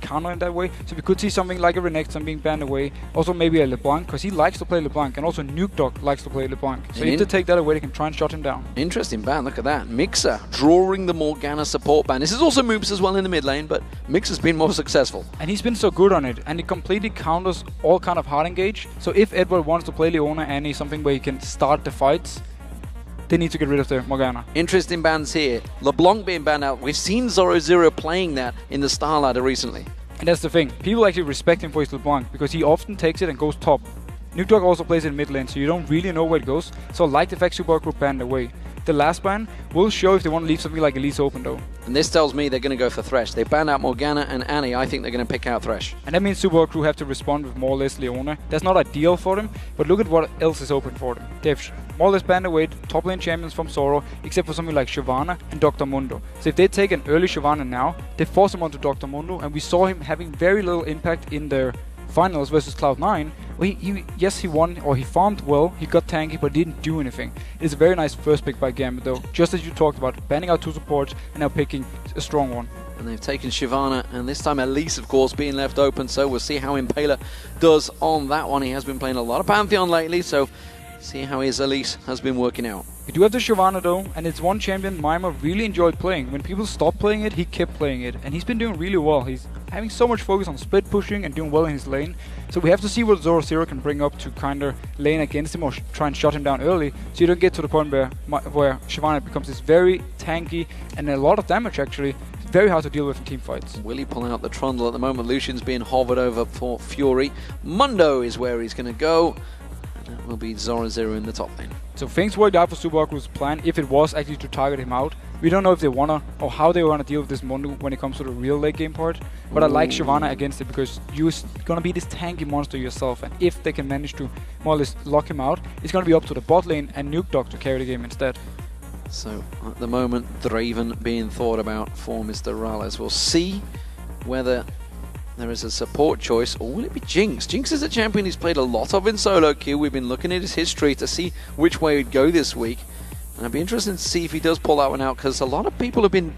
counter in that way. So we could see something like a Renekton being banned away. Also maybe a LeBlanc, because he likes to play LeBlanc, and also Nuke Dog likes to play LeBlanc. So if they take that away, they can try and shut him down. Interesting ban, look at that. Mixer drawing the Morgana support ban. This is also Moops as well in the mid lane, but Mixer's been more successful. And he's been so good on it, and it completely counters all kind of hard engage. So if Edward wants to play Leona and he's something where he can start the fights, they need to get rid of the Morgana. Interesting bans here. LeBlanc being banned out. We've seen 0-0 playing that in the Star Ladder recently. And that's the thing. People actually respect him for his LeBlanc because he often takes it and goes top. Nuke Dog also plays in mid lane, so you don't really know where it goes. So I like the fact SUPA group banned away. The last ban will show if they want to leave something like Elise open though. And this tells me they're going to go for Thresh. They banned out Morgana and Annie. I think they're going to pick out Thresh. And that means SUPA crew have to respond with more or less Leona. That's not ideal for them, but look at what else is open for them. They've more or less banned away top lane champions from Zoro, except for something like Shyvana and Dr. Mundo. So if they take an early Shyvana now, they force him onto Dr. Mundo, and we saw him having very little impact in their finals versus Cloud9. Well, yes, he won, or he farmed well, he got tanky, but didn't do anything. It's a very nice first pick by Gambit though, just as you talked about, banning out 2 supports and now picking a strong one. And they've taken Shyvana, and this time Elise, of course, being left open, so we'll see how Impaler does on that one. He has been playing a lot of Pantheon lately, so see how his Elise has been working out. We do have the Shyvana though, and it's one champion Mima really enjoyed playing. When people stopped playing it, he kept playing it, and he's been doing really well. He's having so much focus on split pushing and doing well in his lane. So we have to see what Zoro can bring up to kind of lane against him or try and shut him down early, so you don't get to the point where Shyvana becomes this very tanky and a lot of damage actually. Very hard to deal with in team fights. Will he pull out the Trundle at the moment? Lucian's being hovered over for Fury. Mundo is where he's going to go. And that will be 0-0 in the top lane. So things worked out for SUPA crew's plan if it was actually to target him out. We don't know if they wanna or how they wanna deal with this Mundo when it comes to the real late game part. But I like Shyvana against it because you're gonna be this tanky monster yourself, and if they can manage to more or less lock him out, it's gonna be up to the bot lane and Nuke Dog to carry the game instead. So at the moment, Draven being thought about for Mr. Rallis. We'll see whether there is a support choice, or will it be Jinx? Jinx is a champion he's played a lot of in solo queue. We've been looking at his history to see which way he'd go this week. And I'd be interested to see if he does pull that one out, because a lot of people have been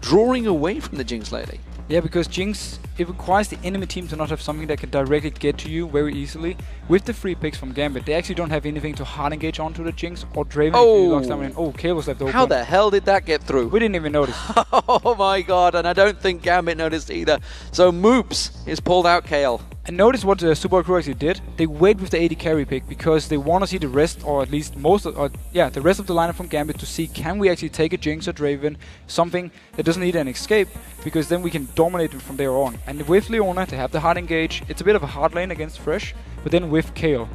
drawing away from the Jinx lately. Yeah, because Jinx, it requires the enemy team to not have something that can directly get to you very easily. With the free picks from Gambit, they actually don't have anything to hard engage onto the Jinx or Draven. Oh, Kayle was left open. How the hell did that get through? We didn't even notice. Oh my god, and I don't think Gambit noticed either. So Moops is pulled out Kayle. And notice what the SUPA crew actually did. They wait with the AD carry pick because they want to see the rest, or at least most of, the rest of the lineup from Gambit to see, can we actually take a Jinx or Draven, something that doesn't need an escape, because then we can dominate them from there on. And with Leona, they have the hard engage. It's a bit of a hard lane against Thresh, but then with Kayle,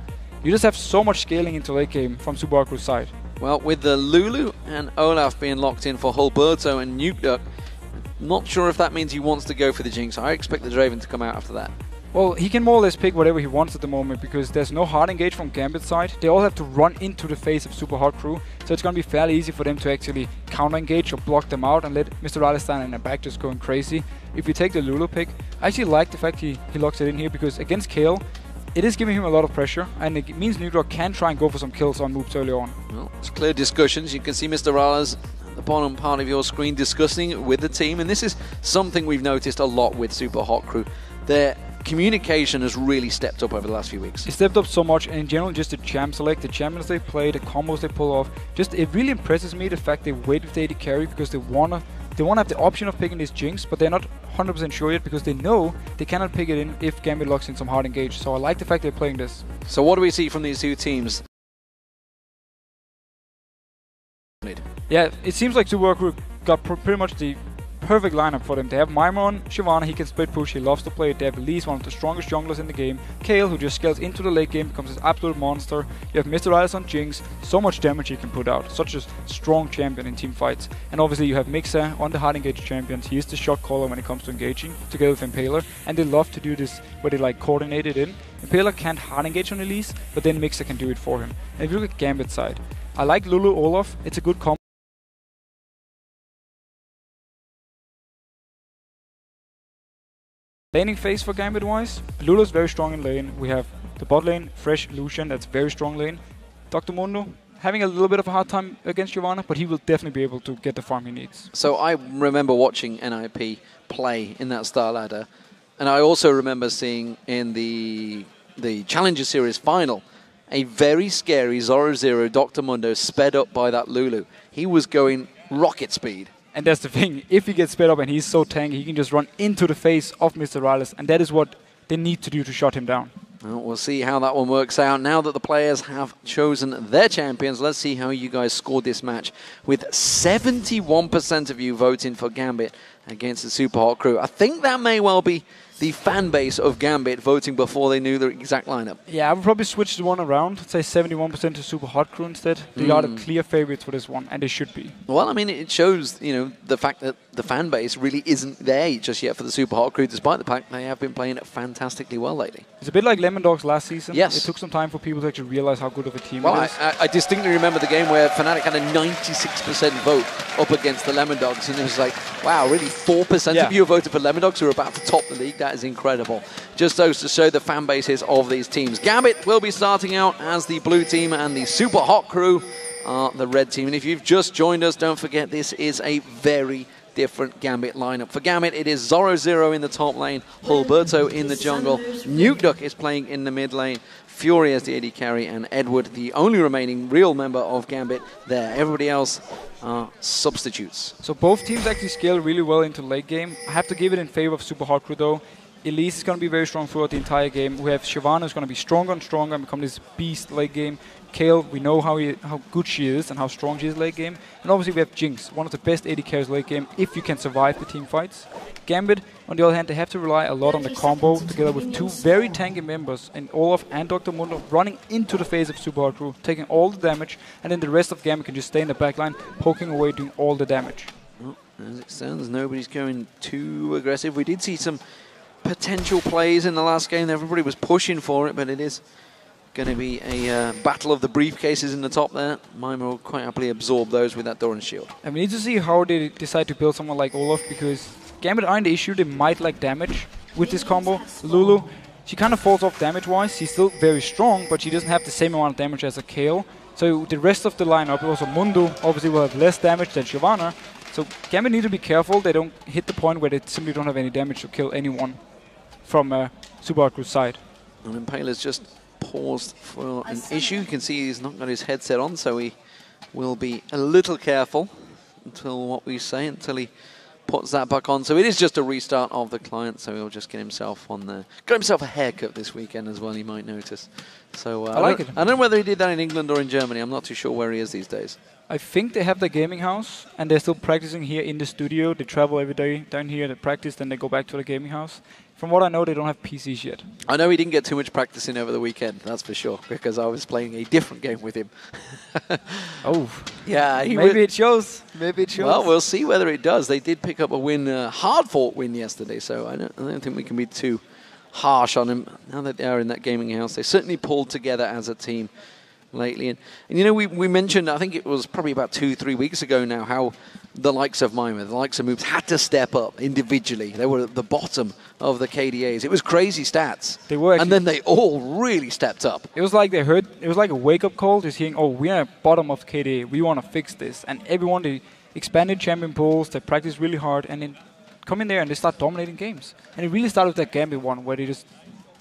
you just have so much scaling into late game from SUPA crew's side. Well, with the Lulu and Olaf being locked in for Hulberto and Nuke Duck, not sure if that means he wants to go for the Jinx. I expect the Draven to come out after that. Well, he can more or less pick whatever he wants at the moment because there's no hard engage from Gambit's side. They all have to run into the face of SUPA hard crew, so it's going to be fairly easy for them to actually counter engage or block them out and let Mr. Raleigh stand in the back just going crazy. If you take the Lulu pick, I actually like the fact he locks it in here because against Kayle, it is giving him a lot of pressure, and it means Nuke Dog can try and go for some kills on moves early on. Well, it's clear discussions. You can see Mr. Raleigh at the bottom part of your screen discussing with the team, and this is something we've noticed a lot with SUPA hot crew. Their communication has really stepped up over the last few weeks. It stepped up so much, and in general just the champ select, the champions they play, the combos they pull off. Just it really impresses me the fact they wait with the AD carry because they wanna have the option of picking this Jinx, but they're not 100% sure yet because they know they cannot pick it in if Gambit locks in some hard engage. So I like the fact they're playing this. So what do we see from these two teams? Yeah, it seems like SUPA crew got pretty much the perfect lineup for them. They have Mima on Shyvana, he can split push, he loves to play it. They have Elise, one of the strongest junglers in the game. Kayle, who just scales into the late game, becomes this absolute monster. You have Mr. Rallis on Jinx, so much damage he can put out. Such a strong champion in team fights. And obviously you have Mixer on the hard engage champions. He is the shot caller when it comes to engaging, together with Impaler. And they love to do this where they like coordinate it in. Impaler can't hard engage on Elise, but then Mixer can do it for him. And if you look at Gambit's side, I like Lulu Olaf, it's a good combo. Laning phase for Gambit wise, Lulu's very strong in lane. We have the bot lane, Fresh Lucian, that's very strong lane. Dr. Mundo having a little bit of a hard time against Shyvana, but he will definitely be able to get the farm he needs. So I remember watching NIP play in that Star Ladder, And I also remember seeing in the Challenger Series final a very scary Zoro Dr. Mundo sped up by that Lulu. He was going rocket speed. And that's the thing. If he gets sped up and he's so tanky, he can just run into the face of Mr. Rales, and that is what they need to do to shut him down. Well, we'll see how that one works out. Now that the players have chosen their champions, let's see how you guys scored this match with 71% of you voting for Gambit against the Super Hot Crew. I think that may well be the fan base of Gambit voting before they knew the exact lineup. Yeah, I would probably switch the one around. Say 71% to Super Hot Crew instead. They are the clear favorites for this one, and they should be. Well, I mean, it shows, you know, the fact that the fan base really isn't there just yet for the Super Hot Crew, despite the fact they have been playing it fantastically well lately. It's a bit like Lemon Dogs last season. Yes. It took some time for people to actually realize how good of a team well, it is. I distinctly remember the game where Fnatic had a 96% vote up against the Lemon Dogs, and it was like, wow, really 4% of you voted for Lemon Dogs who are about to top the league? That is incredible. Just those to show the fan bases of these teams. Gambit will be starting out as the blue team, and the Super Hot Crew are the red team. And if you've just joined us, don't forget this is a very different Gambit lineup. For Gambit, it is Zoro in the top lane, Hulberto in the jungle, Nukeduck is playing in the mid lane, Fury as the AD carry, and Edward, the only remaining real member of Gambit there. Everybody else are substitutes. So both teams actually scale really well into late game. I have to give it in favor of Super Hot Crew though. Elise is going to be very strong throughout the entire game. We have Shyvana who's going to be stronger and stronger and become this beast late game. Kayle, we know how good she is and how strong she is late game. And obviously we have Jinx, one of the best AD carries late game if you can survive the team fights. Gambit, on the other hand, they have to rely a lot on the combo together with two very tanky members in Olaf and Dr. Mundo running into the face of Super Hot Crew, taking all the damage, and then the rest of Gambit can just stay in the backline, poking away, doing all the damage. Well, as it stands, nobody's going too aggressive. We did see some potential plays in the last game. Everybody was pushing for it, but it is going to be a battle of the briefcases in the top there. Mima will quite happily absorb those with that Doran shield. And we need to see how they decide to build someone like Olaf, because Gambit aren't the issue. They might lack damage with this combo. Lulu, she kind of falls off damage-wise. She's still very strong, but she doesn't have the same amount of damage as a Kayle. So the rest of the lineup, also Mundo, obviously will have less damage than Shyvana. So Gambit need to be careful. They don't hit the point where they simply don't have any damage to kill anyone from Super Hot Crew's side. And Impaler's just paused for an issue. You can see he's not got his headset on, so he will be a little careful until he puts that back on. So it is just a restart of the client, so he'll just get himself on there. Got himself a haircut this weekend as well, you might notice. So I like it. I don't know whether he did that in England or in Germany. I'm not too sure where he is these days. I think they have their gaming house, and they're still practicing here in the studio. They travel every day down here to practice, then they go back to the gaming house. From what I know, they don't have PCs yet. I know he didn't get too much practice in over the weekend, that's for sure, because I was playing a different game with him. Oh. Yeah. Maybe it shows. Maybe it shows. Well, we'll see whether it does. They did pick up a win, hard-fought win yesterday, so I don't think we can be too harsh on him. Now that they are in that gaming house, they certainly pulled together as a team lately. And you know, we mentioned, I think it was probably about 2-3 weeks ago now, how the likes of Mima, the likes of Moves had to step up individually. They were at the bottom of the KDAs. It was crazy stats. They were, and then they all really stepped up. It was like they heard, it was like a wake-up call, just hearing, oh, we're at bottom of KDA, we want to fix this. And everyone, they expanded champion pools, they practiced really hard, and then come in there and they start dominating games. And it really started with that Gambit one, where they just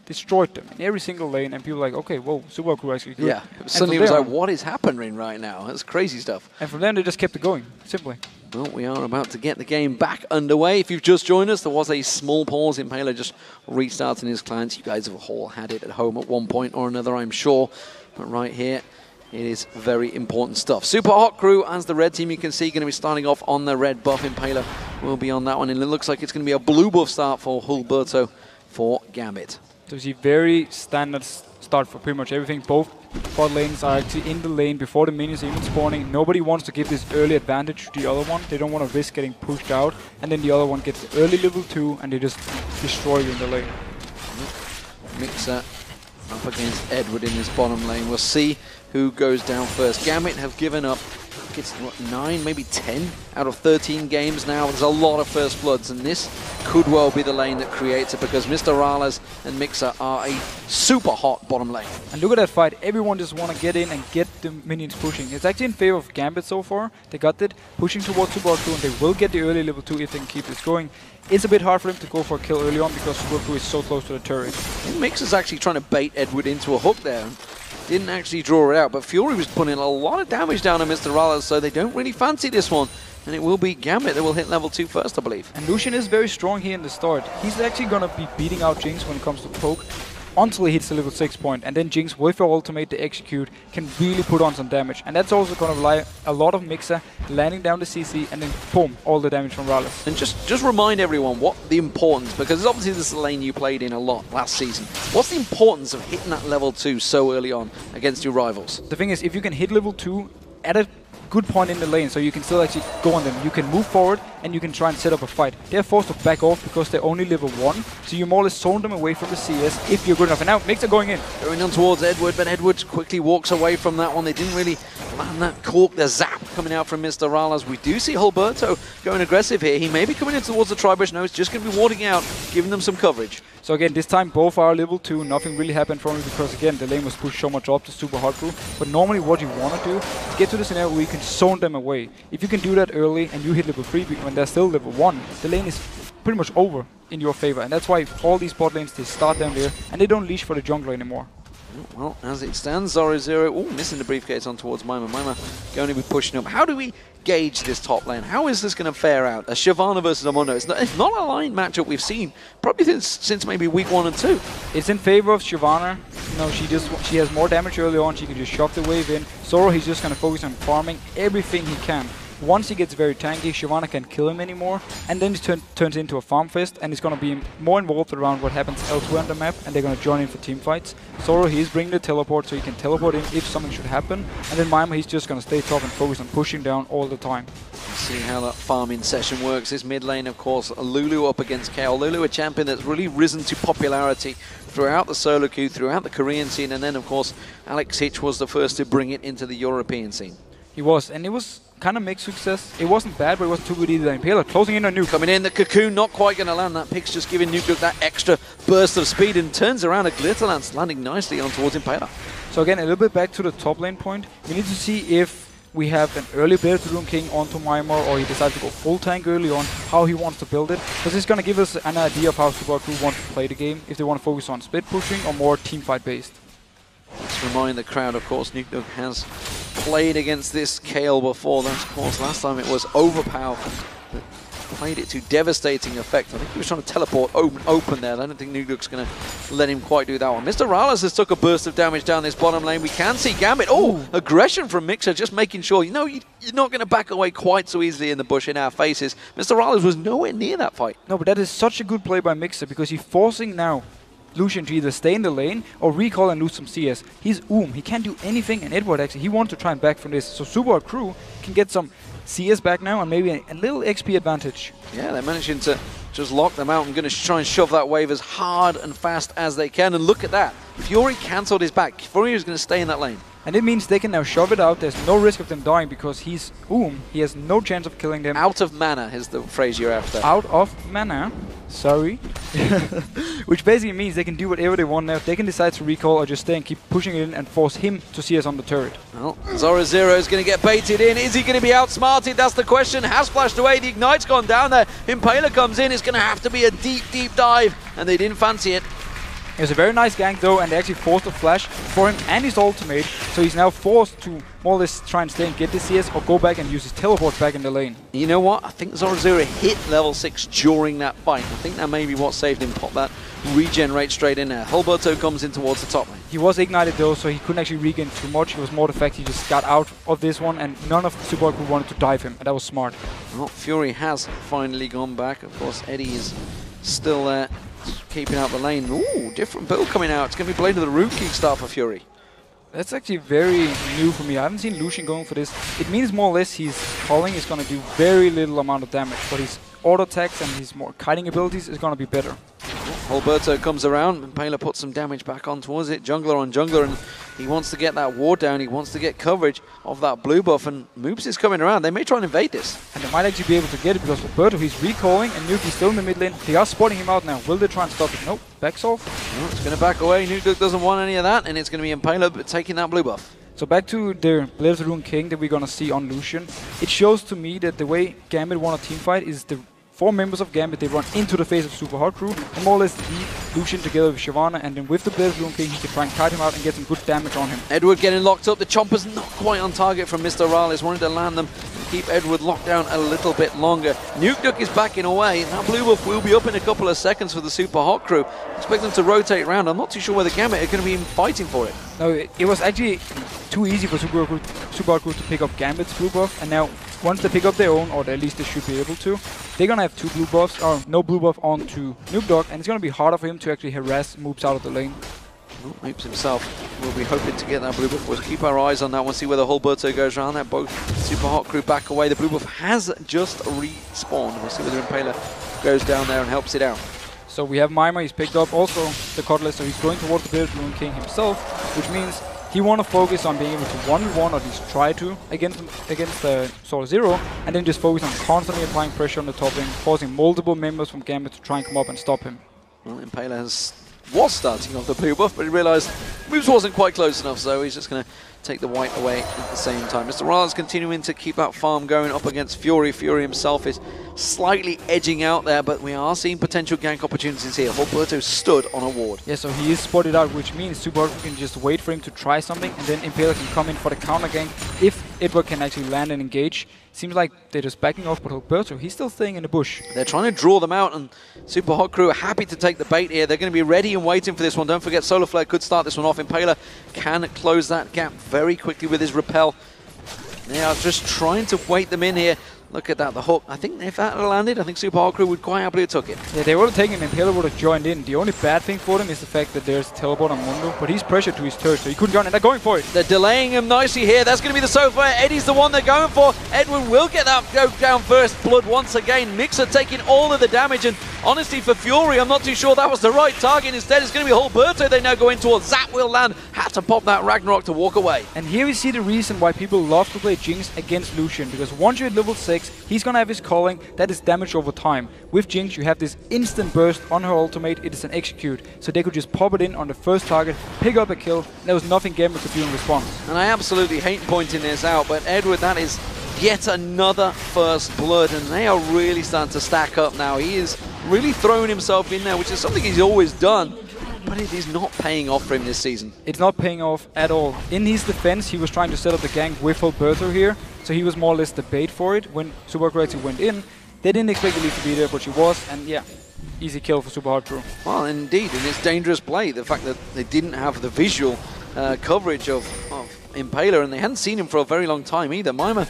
destroyed them in every single lane, and people were like, okay, whoa, Super Crew actually good. Yeah, suddenly it was like, what is happening right now? That's crazy stuff. And from then they just kept it going, simply. Well, we are about to get the game back underway. If you've just joined us, there was a small pause. Impaler just restarting his clients. You guys have all had it at home at one point or another, I'm sure. But right here, it is very important stuff. Super Hot Crew as the red team, you can see, going to be starting off on the red buff. Impaler will be on that one, and it looks like it's going to be a blue buff start for Hulberto for Gambit. So you see very standard start for pretty much everything. Both bot lanes are actually in the lane before the minions are even spawning. Nobody wants to give this early advantage to the other one. They don't want to risk getting pushed out. And then the other one gets the early level 2 and they just destroy you in the lane. Mixer up against Edward in this bottom lane. We'll see who goes down first. Gambit have given up, it's what, 9, maybe 10 out of 13 games now. There's a lot of first bloods, and this could well be the lane that creates it, because Mr. Rales and Mixer are a super hot bottom lane. And look at that fight. Everyone just want to get in and get the minions pushing. It's actually in favor of Gambit so far. They got it, pushing towards Super Hot Crew, and they will get the early level 2 if they can keep this going. It's a bit hard for him to go for a kill early on because SUPA is so close to the turret. Mix is actually trying to bait Edward into a hook there. Didn't actually draw it out, but Fury was putting a lot of damage down on Mr. Rallis, so they don't really fancy this one. And it will be Gambit that will hit level 2 first, I believe. And Lucian is very strong here in the start. He's actually going to be beating out Jinx when it comes to poke until he hits the level 6 point. And then Jinx, with her ultimate to execute, can really put on some damage. And that's also going to rely a lot of Mixer landing down the CC and then boom, all the damage from Rallis. And just remind everyone what the importance, because obviously this is a lane you played in a lot last season. What's the importance of hitting that level 2 so early on against your rivals? The thing is, if you can hit level 2 at a good point in the lane, so you can still actually go on them. You can move forward and you can try and set up a fight. They're forced to back off because they're only level 1, so you more or less zone them away from the CS if you're good enough. And now Mixer going in. Going on towards Edward, but Edward quickly walks away from that one. They didn't really land that cork. The zap coming out from Mr. Rallis. We do see Alberto going aggressive here. He may be coming in towards the Tribush. No, it's just going to be warding out, giving them some coverage. So again, this time both are level 2, nothing really happened from it because again, the lane was pushed so much up to super hard crew. But normally what you want to do is get to the scenario where you can zone them away. If you can do that early and you hit level 3 when they're still level 1, the lane is pretty much over in your favor. And that's why all these bot lanes, they start down there and they don't leash for the jungler anymore. Well, as it stands, Zoro missing the briefcase on towards Mima. Mima going to be pushing up. How do we gauge this top lane? How is this going to fare out? A Shyvana versus a Mono. It's not a line matchup we've seen probably since maybe week 1 and 2. It's in favor of Shyvana. You know, she has more damage early on. She can just shove the wave in. Zoro, he's just going to focus on farming everything he can. Once he gets very tanky, Shyvana can't kill him anymore, and then he turns into a farm fest, and he's going to be more involved around what happens elsewhere on the map, and they're going to join in for team fights. Zoro, he's bringing the teleport, so he can teleport in if something should happen, and then Mima, he's just going to stay top and focus on pushing down all the time. See how that farming session works. This mid lane, of course, Lulu up against Kayle. Lulu, a champion that's really risen to popularity throughout the solo queue, throughout the Korean scene, and then, of course, Alex Hitch was the first to bring it into the European scene. He was, and it was kind of mixed success. It wasn't bad, but it wasn't too good either. Impaler closing in on Nuke. Coming in, the Cocoon not quite going to land. That pick's just giving Nuke that extra burst of speed and turns around a Glitterlance, landing nicely on towards Impaler. So again, a little bit back to the top lane point. We need to see if we have an early Blade Rune King onto Mima, or he decides to go full tank early on, how he wants to build it. Because it's going to give us an idea of how SUPA Crew wants to play the game, if they want to focus on split pushing or more team fight based. Let's remind the crowd, of course, Nuke has played against this Kayle before. That, of course, last time it was Overpower that played it to devastating effect. I think he was trying to teleport open there. I don't think Nuke's going to let him quite do that one. Mr. Rallis has took a burst of damage down this bottom lane. We can see Gambit. Oh, aggression from Mixer, just making sure, you know, you're not going to back away quite so easily in the bush in our faces. Mr. Rallis was nowhere near that fight. No, but that is such a good play by Mixer, because he's forcing now Lucian to either stay in the lane or recall and lose some CS. He's he can't do anything, and Edward actually, he wants to try and back from this. So SUPA Crew can get some CS back now and maybe a little XP advantage. Yeah, they're managing to just lock them out and going to try and shove that wave as hard and fast as they can. And look at that. Fury cancelled his back. Fury is going to stay in that lane. And it means they can now shove it out. There's no risk of them dying because he's he has no chance of killing them. Out of mana is the phrase you're after. Out of mana. Sorry. Which basically means they can do whatever they want now. They can decide to recall or just stay and keep pushing it in and force him to see us on the turret. Well, Zoro Zero is going to get baited in. Is he going to be outsmarted? That's the question. Has flashed away. The Ignite's gone down there. Impaler comes in. It's going to have to be a deep, deep dive. And they didn't fancy it. It was a very nice gank though, and they actually forced a flash for him and his ultimate, so he's now forced to more or less try and stay and get the CS or go back and use his teleport back in the lane. You know what? I think Zoro Zero hit level 6 during that fight. I think that may be what saved him. Pop that regenerate straight in there. Alberto comes in towards the top lane. He was ignited though, so he couldn't actually regain too much. It was more the fact he just got out of this one, and none of the SUPA Crew wanted to dive him, and that was smart. Well, Fury has finally gone back. Of course, Eddie is still there, keeping out the lane. Ooh, different build coming out. It's going to be Blade of the Rune King start for Fury. That's actually very new for me. I haven't seen Lucian going for this. It means more or less his calling is going to do very little amount of damage, but his auto attacks and his more kiting abilities is going to be better. Alberto comes around, and Paler puts some damage back on towards it. Jungler on jungler, and he wants to get that ward down. He wants to get coverage of that blue buff, and Moops is coming around. They may try and invade this. And they might actually be able to get it because Alberto, he's recalling, and Nuke is still in the mid lane. They are spotting him out now. Will they try and stop it? Nope. Backs off. No, it's going to back away. Nuke doesn't want any of that, and it's going to be Impaler taking that blue buff. So back to the Blade of the Rune King that we're going to see on Lucian. It shows to me that the way Gambit won a team fight is the 4 members of Gambit, they run into the face of Super Hot Crew and more or less leave Lucian together with Shyvana, and then with the Blaze Bloom King, he can try and kite him out and get some good damage on him. Edward getting locked up. The Chomper's not quite on target from Mr. Rales. Wanted to land them and keep Edward locked down a little bit longer. Nuke Duck is backing away. Now Blue Buff will be up in a couple of seconds for the Super Hot Crew. Expect them to rotate around. I'm not too sure whether Gambit are going to be fighting for it. No, it was actually too easy for Super Hot Crew to pick up Gambit's blue buff, and now once they pick up their own, or at least they should be able to, they're gonna have 2 blue buffs, or no blue buff onto Nuke Duck, and it's gonna be harder for him to actually harass Moops out of the lane. Well, Moops himself will be hoping to get that blue buff. We'll keep our eyes on that one, see where the whole Berto goes around there. Both Super Hot Crew back away. The blue buff has just respawned. We'll see whether Impaler goes down there and helps it out. So we have Mima, he's picked up also the Cutlass, so he's going towards the Blaze Bloom King himself, which means he want to focus on being able to 1v1, or at least try to, against Solar Zero, and then just focus on constantly applying pressure on the top lane, forcing multiple members from Gambit to try and come up and stop him. Well, Impaler was starting off the blue buff, but he realised moves wasn't quite close enough, so he's just going to take the white away at the same time. Mr. Rale's continuing to keep that farm going up against Fury. Fury himself is slightly edging out there, but we are seeing potential gank opportunities here. Hulberto stood on a ward. Yeah, so he is spotted out, which means Super Hot can just wait for him to try something, and then Impaler can come in for the counter gank if Edward can actually land and engage. Seems like they're just backing off, but Hulberto, he's still staying in the bush. They're trying to draw them out, and Super Hot Crew are happy to take the bait here. They're going to be ready and waiting for this one. Don't forget, Solar Flare could start this one off. Impaler can close that gap very quickly with his repel. They are just trying to wait them in here. Look at that, the hook. I think if that had landed, I think Super Hot Crew would quite happily have took it. Yeah, they would have taken him, Impaler would have joined in. The only bad thing for them is the fact that there's teleport on Mundo, but he's pressured to his turret, so he couldn't join in. They're going for it. They're delaying him nicely here. That's going to be the sofa. Eddie's the one they're going for. Edwin will get that go down first blood once again. Mixer taking all of the damage, and honestly for Fury, I'm not too sure that was the right target. Instead, it's going to be Hulberto they now go in towards. Zap will land. Had to pop that Ragnarok to walk away. And here we see the reason why people love to play Jinx against Lucian, because once you're at level 6, he's going to have his calling that is damage over time. With Jinx, you have this instant burst on her ultimate. It is an execute, so they could just pop it in on the first target, pick up a kill, and there was nothing Gambit could do in response. And I absolutely hate pointing this out, but Edward, that is yet another first blood, and they are really starting to stack up now. He is really throwing himself in there, which is something he's always done, but it is not paying off for him this season. It's not paying off at all. In his defense, he was trying to set up the gank with Hulberto here, so he was more or less the bait for it. When Super Hot Crew went in, they didn't expect the lead to be there, but she was, and yeah, easy kill for Super Hot Crew. Well, indeed, and it's dangerous play. The fact that they didn't have the visual coverage of Impaler, and they hadn't seen him for a very long time either. Mima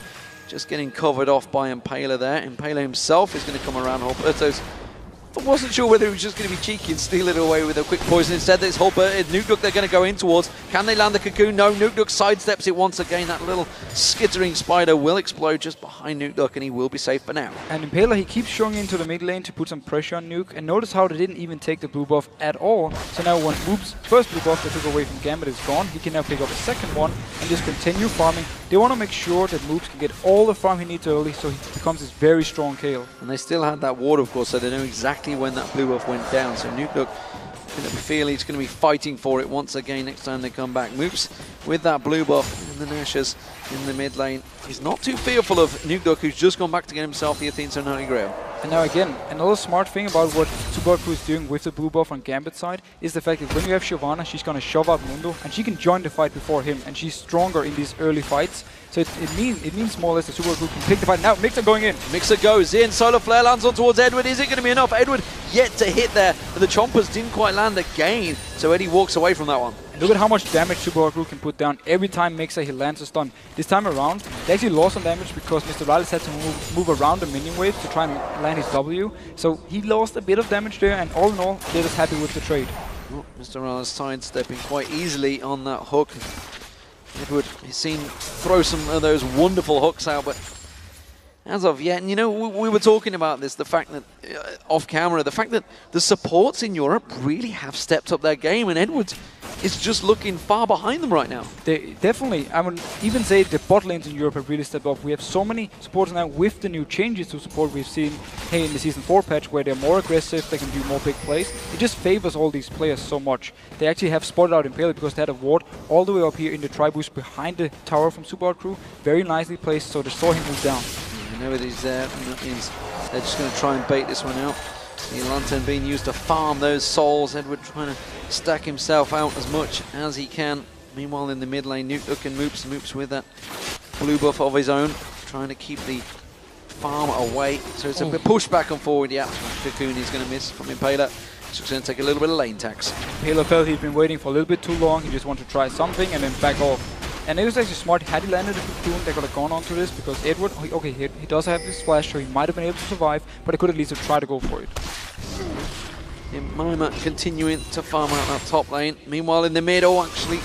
just getting covered off by Impaler there. Impaler himself is going to come around Hulberto's. I wasn't sure whether he was just going to be cheeky and steal it away with a quick poison. Instead, this whole Nuke Duck they're going to go in towards. Can they land the cocoon? No, Nuke Duck sidesteps it once again. That little skittering spider will explode just behind Nuke Duck, and he will be safe for now. And Impaler, he keeps showing into the mid lane to put some pressure on Nuke, and notice how they didn't even take the blue buff at all. So now when Moob's first blue buff they took away from Gambit is gone, he can now pick up a second one and just continue farming. They want to make sure that Moobs can get all the farm he needs early, so he becomes this very strong Kayle. And they still had that ward, of course, so they know exactly when that blue buff went down. So Nuke Duck going to feel he's going to be fighting for it once again next time they come back. Moops with that blue buff and the Nashers in the mid lane. He's not too fearful of Nuke Duck, who's just gone back to get himself the Athene's Holy Grail. And now again, another smart thing about what Super Hot Crew is doing with the blue buff on Gambit's side is the fact that when you have Shyvana, she's going to shove out Mundo, and she can join the fight before him, and she's stronger in these early fights. So it means more or less that Super Hot Crew can pick the fight. Now Mixer going in. Mixer goes in. Solar Flare lands on towards Edward. Is it going to be enough? Edward yet to hit there, but the Chompers didn't quite land again. So Eddie walks away from that one. Look at how much damage Super Hot Crew can put down every time Mixer he lands a stun. This time around, they actually lost some damage because Mr. Rales had to move around the minion wave to try and land his W. So he lost a bit of damage there, and all in all, they're just happy with the trade. Oh, Mr. Rales sidestepping quite easily on that hook. Edward is seen throw some of those wonderful hooks out, but as of yet, and you know, we were talking about this, the fact that, off camera, the fact that the supports in Europe really have stepped up their game, and Edwards is just looking far behind them right now. They definitely, I would even say the bot lanes in Europe have really stepped up. We have so many supporters now with the new changes to support we've seen in the Season 4 patch, where they're more aggressive, they can do more big plays. It just favors all these players so much. They actually have spotted out Impaler because they had a ward all the way up here in the tri-boost behind the tower from Super Hot Crew. Very nicely placed, so they saw him move down. I know it is there, and that means They're just going to try and bait this one out. The lantern being used to farm those souls. Edward trying to stack himself out as much as he can. Meanwhile, in the mid lane, Nuke and Moops with that blue buff of his own, trying to keep the farm away. So it's a bit push back and forward. Yeah, Cocoon is going to miss from Impaler. He's just going to take a little bit of lane tax. Impaler felt he'd been waiting for a little bit too long. He just wanted to try something and then back off. And it was actually smart. Had he landed a Cocoon, they could have gone onto this because Edward, okay, he does have this flash, so he might have been able to survive, but he could at least have tried to go for it. Mima continuing to farm out that top lane. Meanwhile, in the mid, actually,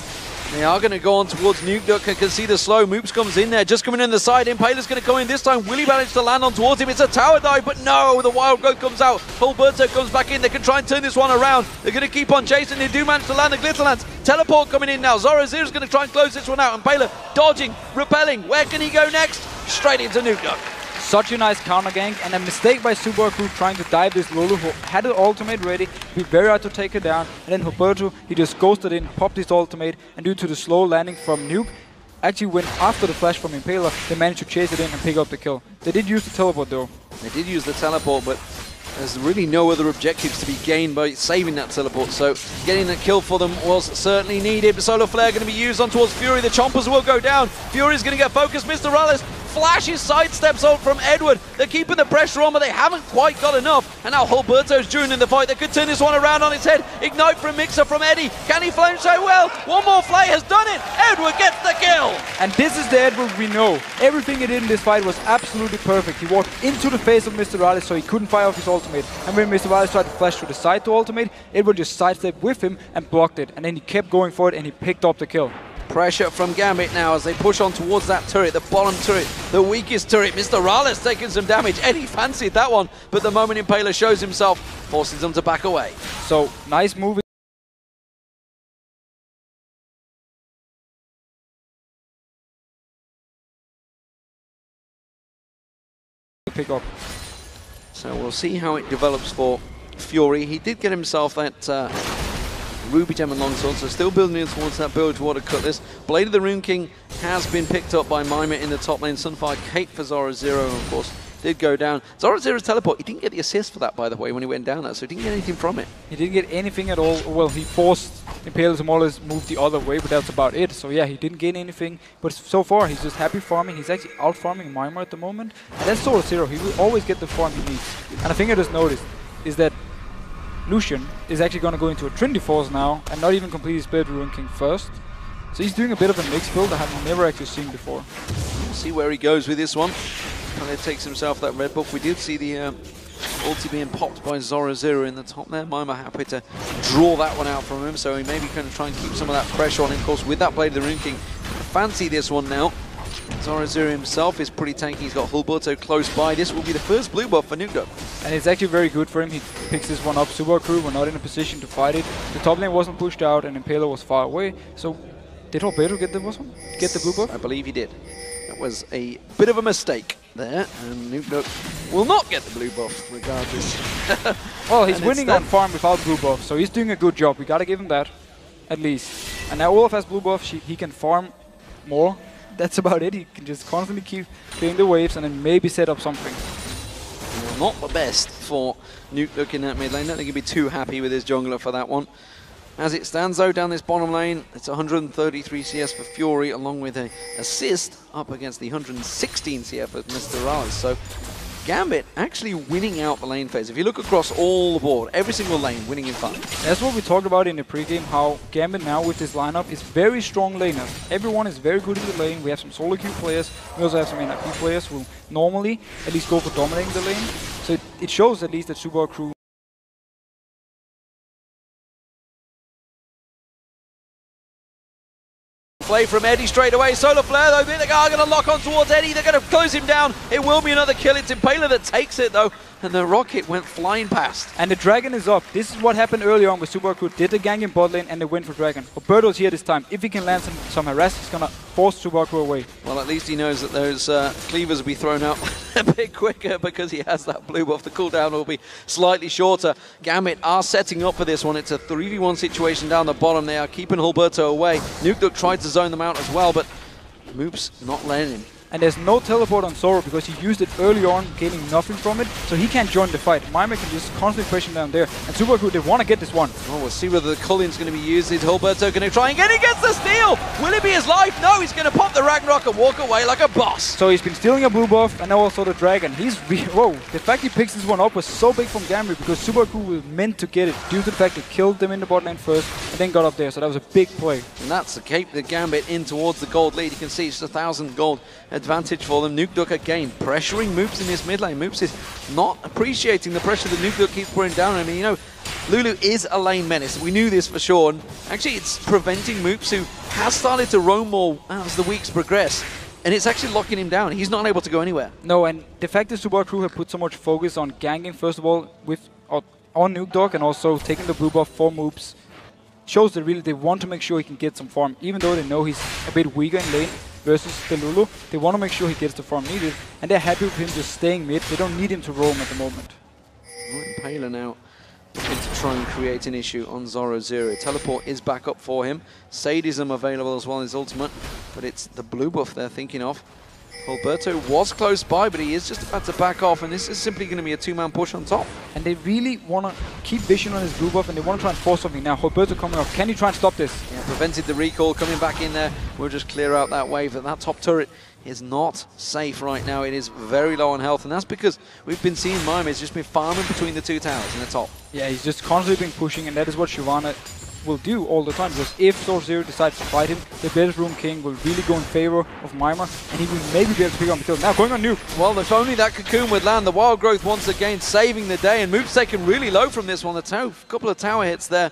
they are going to go on towards Nuke Duck. I can see the slow. Moops comes in there, just coming in the side. Impaler's going to come in this time. Will he manage to land on towards him? It's a tower dive, but no, the Wild Growth comes out. Hulberto comes back in. They can try and turn this one around. They're going to keep on chasing. They do manage to land the Glitterlands. Teleport coming in now. Zorazir's going to try and close this one out. Impaler dodging, repelling. Where can he go next? Straight into Nuke Duck. Such a nice counter gank, and a mistake by SUPA Crew trying to dive this Lulu, who had the ultimate ready. It'd be very hard to take her down, and then Hulberto, he just ghosted in, popped his ultimate, and due to the slow landing from Nuke, actually went after the flash from Impaler, they managed to chase it in and pick up the kill. They did use the teleport though. They did use the teleport, but there's really no other objectives to be gained by saving that teleport, so getting that kill for them was certainly needed. Solar Flare going to be used on towards Fury. The Chompers will go down. Fury's going to get focused. Mr. Rallis flashes sidesteps out from Edward. They're keeping the pressure on, but they haven't quite got enough. And now Hulberto's joining the fight. They could turn this one around on its head. Ignite from Mixer from Eddie. Can he flame so well? One more flay has done it. Edward gets the kill. And this is the Edward we know. Everything he did in this fight was absolutely perfect. He walked into the face of Mr. Rallis, so he couldn't fire off his ultimate. And when Mr. Rallis tried to flash to the side to ultimate, Edward just sidestepped with him and blocked it. And then he kept going for it and he picked up the kill. Pressure from Gambit now as they push on towards that turret, the bottom turret, the weakest turret. Mr. Rallis taking some damage. Eddie fancied that one, but the moment Impaler shows himself, forces them to back away. So, nice move. Pick up. So we'll see how it develops for Fury. He did get himself that Ruby Gem and Longsword, so still building in towards that build to Cutlass. Blade of the Rune King has been picked up by Mima in the top lane. Sunfire Kate for Zora Zero, of course, did go down. Zora Zero's teleport, he didn't get the assist for that, by the way, when he went down there, so he didn't get anything from it. He didn't get anything at all. Well, he forced Impaler to more or less move the other way, but that's about it. So yeah, he didn't gain anything, but so far he's just happy farming. He's actually out farming Mima at the moment, and that's Zora Zero. He will always get the farm he needs. And a thing I just noticed is that Lucian is actually going to go into a Trinity Force now and not even complete his Blade of the Rune King first. So he's doing a bit of a mixed build I have never actually seen before. We'll see where he goes with this one. And he takes himself that red buff. We did see the ulti being popped by Zora Zero in the top there. Mima happy to draw that one out from him, so he may be going to try and keep some of that pressure on him. Of course, with that Blade of the Rune King, fancy this one now. Zora Zero himself is pretty tanky. He's got Hulberto close by. This will be the first blue buff for Nuke Duck. And it's actually very good for him. He picks this one up. SUPA Crew were not in a position to fight it. The top lane wasn't pushed out and Impaler was far away. So did Hulberto get the blue buff? I believe he did. That was a bit of a mistake there, and Nuke Duck will not get the blue buff regardless. Well, he's winning on farm without blue buff, so he's doing a good job. We gotta give him that, at least. And now Olaf has blue buff. He can farm more. That's about it. He can just constantly keep clearing the waves and then maybe set up something. Well, not the best for Nuke Duck in that mid lane. I don't think he'd be too happy with his jungler for that one. As it stands though, down this bottom lane, it's 133 CS for Fury, along with an assist up against the 116 CF of Mr. Rallis. So Gambit actually winning out the lane phase. If you look across all the board, every single lane winning in fight. That's what we talked about in the pregame, how Gambit now with this lineup is very strong laners. Everyone is very good in the lane. We have some solo queue players. We also have some NIP players who normally at least go for dominating the lane. So it shows at least that SUPA Crew play from Eddie straight away. Solar Flare though, they are going to lock on towards Eddie. They're going to close him down. It will be another kill. It's Impaler that takes it though, and the rocket went flying past. And the Dragon is up. This is what happened earlier on with SUPA Crew. Did the gank in bot lane and they went for Dragon. Roberto's here this time. If he can land some harass, he's going to force SUPA Crew away. Well, at least he knows that those cleavers will be thrown out a bit quicker because he has that blue buff. The cooldown will be slightly shorter. Gambit are setting up for this one. It's a 3v1 situation down the bottom. They are keeping Hulberto away. Nuke Duck tried to zone them out as well, but Moops not letting him. And there's no teleport on Zoro because he used it early on, gaining nothing from it, so he can't join the fight. Mima can just constantly push him down there. And Super Crew, they want to get this one. Oh, we'll see whether the Culling's going to be used. Is Hilberto going to try and get it? He gets the steal! Will it be his life? No, he's going to pop the Ragnarok and walk away like a boss. So he's been stealing a blue buff, and now also the Dragon. Whoa, the fact he picks this one up was so big from Gambit because Super Crew was meant to get it due to the fact they killed them in the bot lane first and then got up there, so that was a big play. And that's the cape the Gambit in towards the gold lead. You can see it's just 1,000 gold advantage for them. Nukeduck again pressuring Moops in this mid lane. Moops is not appreciating the pressure that Nukeduck keeps pouring down. I mean, you know, Lulu is a lane menace. We knew this for sure. And actually, it's preventing Moops, who has started to roam more as the weeks progress. And it's actually locking him down. He's not able to go anywhere. No, and the fact that Super Crew have put so much focus on ganking, first of all, on Nukeduck, and also taking the blue buff for Moops, shows that really they want to make sure he can get some farm. Even though they know he's a bit weaker in lane versus the Lulu, they want to make sure he gets the farm needed. And they're happy with him just staying mid. They don't need him to roam at the moment. Impaler now looking to try and create an issue on Zoro Zero. Teleport is back up for him. Sadism available as well as ultimate, but it's the blue buff they're thinking of. Alberto was close by, but he is just about to back off, and this is simply going to be a two-man push on top. And they really want to keep vision on his blue buff, and they want to try and force something now. Alberto coming off. Can he try and stop this? Yeah, prevented the recall, coming back in there. We'll just clear out that wave. That top turret is not safe right now. It is very low on health, and that's because we've been seeing Mime has just been farming between the two towers in the top. Yeah, he's just constantly been pushing, and that is what Shyvana will do all the time, because if Zoro decides to fight him, the Bedroom King will really go in favor of Mima, and he will maybe be able to pick up the kill. Now going on Nuke. Well, if only that cocoon would land. The Wild Growth once again saving the day, and Move's taken really low from this one. A couple of tower hits there.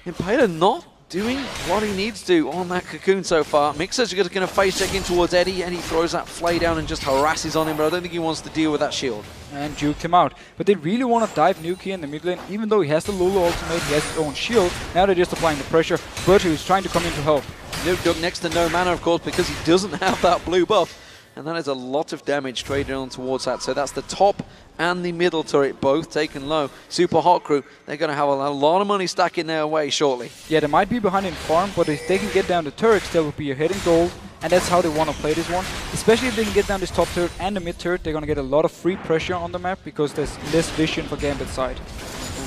Impaler not doing what he needs to on that cocoon so far. Mixer's going to face check in towards Eddie. Eddie throws that flay down and just harasses on him, but I don't think he wants to deal with that shield. And juked him out. But they really want to dive Nuke here in the mid lane, even though he has the Lulu ultimate, he has his own shield. Now they're just applying the pressure. Bertu is trying to come in to help. Nuke next to no mana, of course, because he doesn't have that blue buff. And that is a lot of damage traded on towards that. So that's the top and the middle turret both taken low. Super Hot Crew, they're going to have a lot of money stacking their way shortly. Yeah, they might be behind in farm, but if they can get down the turrets, they will be ahead in gold. And that's how they want to play this one. Especially if they can get down this top turret and the mid turret, they're going to get a lot of free pressure on the map because there's less vision for Gambit's side.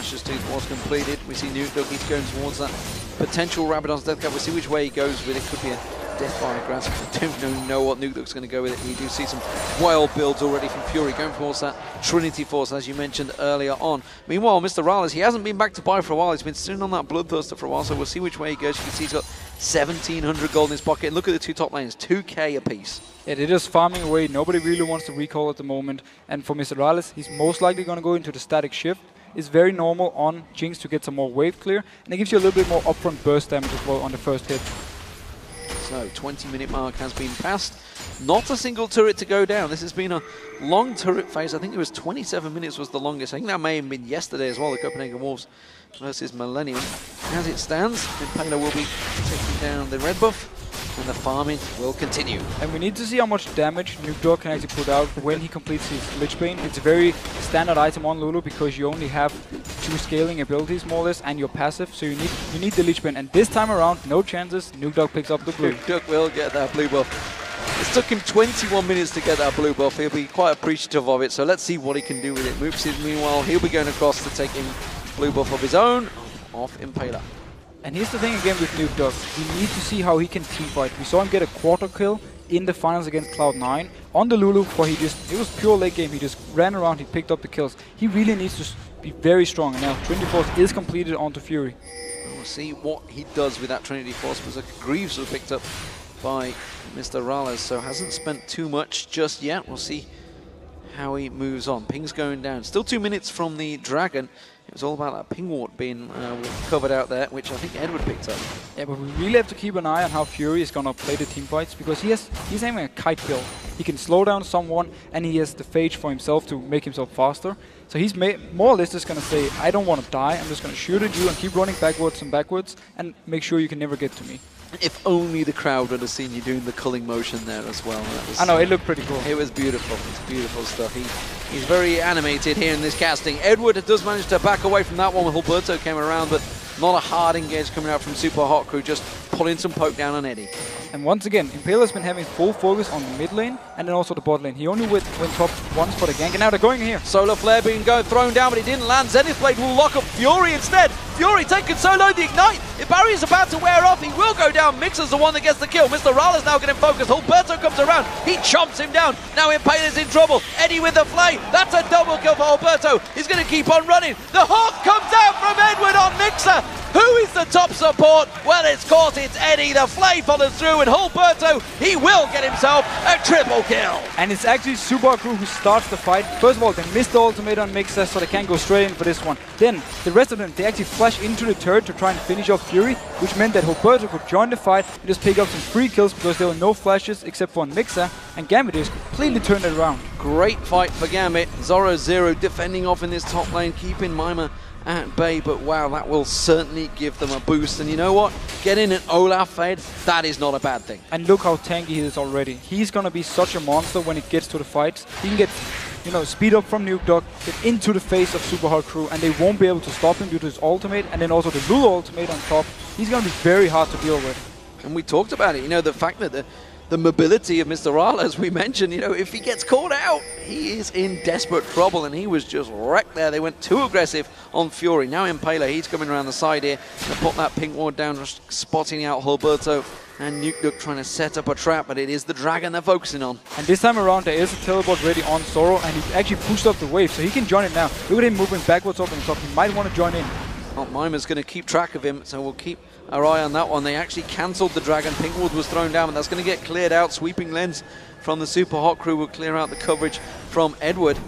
SHC was completed. We see Nuke he's going towards that potential Rabadon's death cap. We'll see which way he goes with it. Could be a death by a grasp. I don't know what Nuke's going to go with it. We do see some wild builds already from Fury going towards that Trinity Force, as you mentioned earlier on. Meanwhile, Mr. Rales, he hasn't been back to buy for a while. He's been sitting on that Bloodthirster for a while, so we'll see which way he goes. You can see he's got 1,700 gold in his pocket. And look at the two top lanes, 2k apiece. Yeah, they're just farming away. Nobody really wants to recall at the moment. And for Mr. Rales, he's most likely going to go into the static shift. It's very normal on Jinx to get some more wave clear, and it gives you a little bit more upfront burst damage as well on the first hit. So, 20-minute mark has been passed. Not a single turret to go down. This has been a long turret phase. I think it was 27 minutes was the longest. I think that may have been yesterday as well, the Copenhagen Wolves versus Millennium. As it stands, Impaler will be taking down the red buff, and the farming will continue. And we need to see how much damage Nuke can actually put out when he completes his Lich Bane. It's a very standard item on Lulu because you only have 2 scaling abilities more or less and your passive, so you need the Lich Bane. And this time around, no chances, Nuke picks up the blue. Nuke will get that blue buff. It's took him 21 minutes to get that blue buff. He'll be quite appreciative of it, so let's see what he can do with it. Moops is meanwhile, he'll be going across to take him blue buff of his own off Impaler. And here's the thing again with Nuke. We need to see how he can teamfight. We saw him get a quarter kill in the finals against Cloud9 on the Lulu, where it was pure late game. He just ran around, he picked up the kills. He really needs to be very strong. And now Trinity Force is completed onto Fury. We'll see what he does with that Trinity Force, because Greaves was picked up by Mr. Rales, so hasn't spent too much just yet. We'll see how he moves on. Ping's going down. Still 2 minutes from the Dragon. It was all about that ping ward being covered out there, which I think Edward picked up. Yeah, but we really have to keep an eye on how Fury is going to play the team fights, because he's aiming a kite build. He can slow down someone, and he has the phage for himself to make himself faster. So he's more or less just going to say, I don't want to die, I'm just going to shoot at you and keep running backwards and make sure you can never get to me. If only the crowd would have seen you doing the culling motion there as well. I know, it looked pretty cool. It was beautiful. It's beautiful stuff. He's very animated here in this casting. Edward does manage to back away from that one when Alberto came around, but not a hard engage coming out from Super Hot Crew, just pulling some poke down on Eddie. And once again, Impaler's been having full focus on the mid lane and then also the bot lane. He only went top once for the gank, and now they're going here. Solar Flare being thrown down, but it didn't land. Zenith Blade will lock up Fury instead. Fury taking solo the Ignite. If Barry is about to wear off, he will go down. Mixer's the one that gets the kill. Mr. Rala's now getting focused. Alberto comes around. He chomps him down. Now Impaler's in trouble. Eddie with the flay. That's a double kill for Alberto. He's going to keep on running. The hook comes out from Edward on Mixer. Who is the top support? Well, it's caught. It's Eddie. The flay follows through, and Alberto, he will get himself a triple kill. And it's actually SUPA crew who starts the fight. First of all, they missed the ultimate on Mixer, so they can't go straight in for this one. Then, the rest of them, they actually flash into the turret to try and finish off Fury, which meant that Alberto could join the fight and just pick up some free kills because there were no flashes except for on Mixer, and Gambit just completely turned it around. Great fight for Gambit. Zoro0 defending off in this top lane, keeping Mima at bay, but wow, that will certainly give them a boost. And you know what? Getting an Olaf fed, that is not a bad thing. And look how tanky he is already. He's gonna be such a monster when it gets to the fights. He can get, speed up from Nuke Dog, get into the face of Super Hard Crew, and they won't be able to stop him due to his ultimate, and then also the Lulu ultimate on top. He's gonna be very hard to deal with. And we talked about it, the fact that the mobility of Mr. Rala, as we mentioned, if he gets caught out, he is in desperate trouble, and he was just wrecked there. They went too aggressive on Fury. Now Impaler, he's coming around the side here to put that pink ward down, just spotting out Alberto, and Nuke trying to set up a trap, but it is the Dragon they're focusing on. And this time around, there is a teleport ready on Zoro, and he actually pushed up the wave, so he can join it now. Look at him moving backwards up on the top. He might want to join in. Well, Mima's going to keep track of him, so we'll keep our eye on that one. They actually cancelled the Dragon. Pinkwood was thrown down, and that's going to get cleared out. Sweeping lens from the Super Hot crew will clear out the coverage from Edward.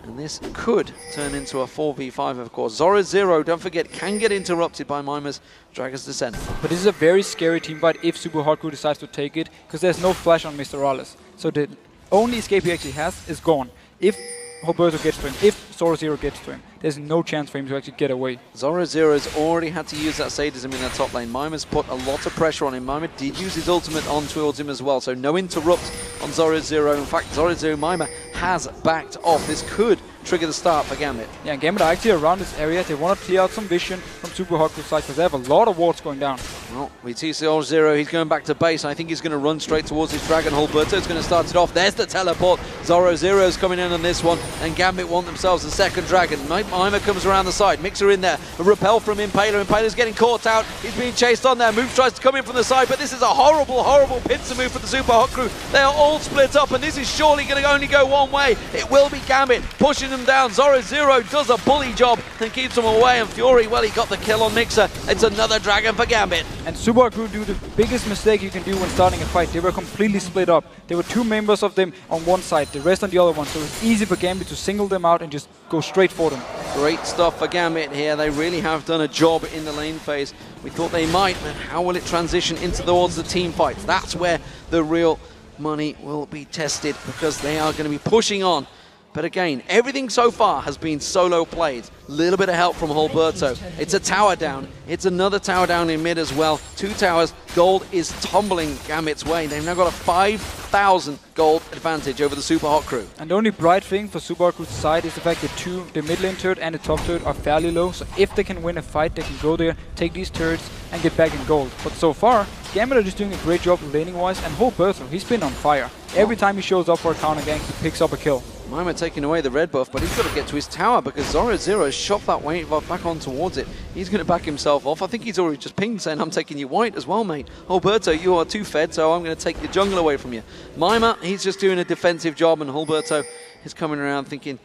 And this could turn into a 4v5, of course. Zoro0, don't forget, can get interrupted by Mima's Dragon's Descent. But this is a very scary team fight if Super Hot crew decides to take it, because there's no flash on Mr. Rales. So the only escape he actually has is gone. If Alberto gets to him, if Zoro0 gets to him, there's no chance for him to actually get away. Zoro0 has already had to use that sadism in the top lane. Mima's put a lot of pressure on him. Mima did use his ultimate on towards him as well, so no interrupt on Zoro0. In fact, Zoro0 Mima has backed off. This could trigger the start for Gambit. Yeah, and Gambit are actually around this area. They want to clear out some vision from Super Hot Crew's side because they have a lot of wards going down. Well, we see Zoro0, he's going back to base. I think he's going to run straight towards his Dragon. Alberto's going to start it off. There's the teleport. Zoro0's coming in on this one, and Gambit want themselves a second Dragon. Mima comes around the side. Mixer in there. A repel from Impaler. Impaler's getting caught out. He's being chased on there. Moves tries to come in from the side, but this is a horrible, horrible pincer move for the Super Hot Crew. They are all split up, and this is surely going to only go one way. It will be Gambit pushing them down. Zoro0 does a bully job and keeps them away, and Fury, well, he got the kill on Mixer. It's another Dragon for Gambit. And Super Hot Crew do the biggest mistake you can do when starting a fight. They were completely split up. There were two members of them on one side, the rest on the other one, so it's easy for Gambit to single them out and just go straight for them. Great stuff for Gambit here. They really have done a job in the lane phase. We thought they might, but how will it transition into towards the team fights? That's where the real money will be tested, because they are going to be pushing on. But again, everything so far has been solo played. Little bit of help from Alberto. It's a tower down. It's another tower down in mid as well. 2 towers. Gold is tumbling Gambit's way. They've now got a 5,000 gold advantage over the Super Hot Crew. And the only bright thing for Super Hot Crew's side is the fact that the mid lane turret and the top turret are fairly low. So if they can win a fight, they can go there, take these turrets, and get back in gold. But so far, Gambit are just doing a great job laning-wise, and Alberto, he's been on fire. Every time he shows up for a counter gank, he picks up a kill. Mima taking away the red buff, but he's got to get to his tower because Zoro0 has shot that wave buff back on towards it. He's going to back himself off. I think he's already just pinged saying, I'm taking you white as well, mate. Alberto, you are too fed, so I'm going to take your jungle away from you. Mima, he's just doing a defensive job, and Alberto is coming around thinking,